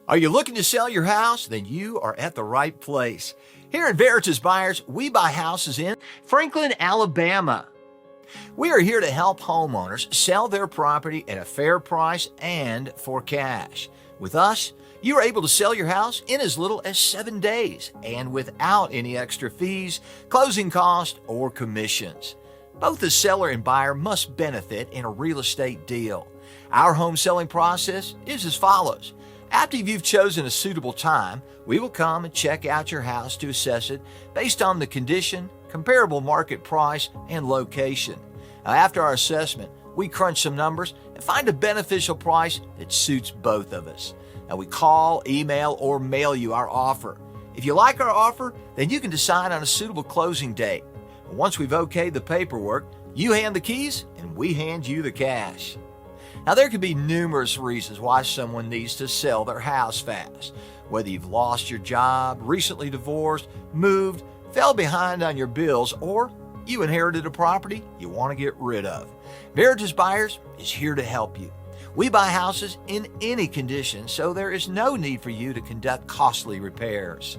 Are you looking to sell your house? Then you are at the right place. Here at Veritas Buyers, we buy houses in Franklin, Alabama. We are here to help homeowners sell their property at a fair price and for cash. With us, you are able to sell your house in as little as 7 days and without any extra fees, closing costs, or commissions. Both the seller and buyer must benefit in a real estate deal. Our home selling process is as follows. After you've chosen a suitable time, we will come and check out your house to assess it based on the condition, comparable market price, and location. Now, after our assessment, we crunch some numbers and find a beneficial price that suits both of us. Now, we call, email, or mail you our offer. If you like our offer, then you can decide on a suitable closing date. Once we've okayed the paperwork, you hand the keys and we hand you the cash. Now, there could be numerous reasons why someone needs to sell their house fast. Whether you've lost your job, recently divorced, moved, fell behind on your bills, or you inherited a property you want to get rid of. Veritas Buyers is here to help you. We buy houses in any condition, so there is no need for you to conduct costly repairs.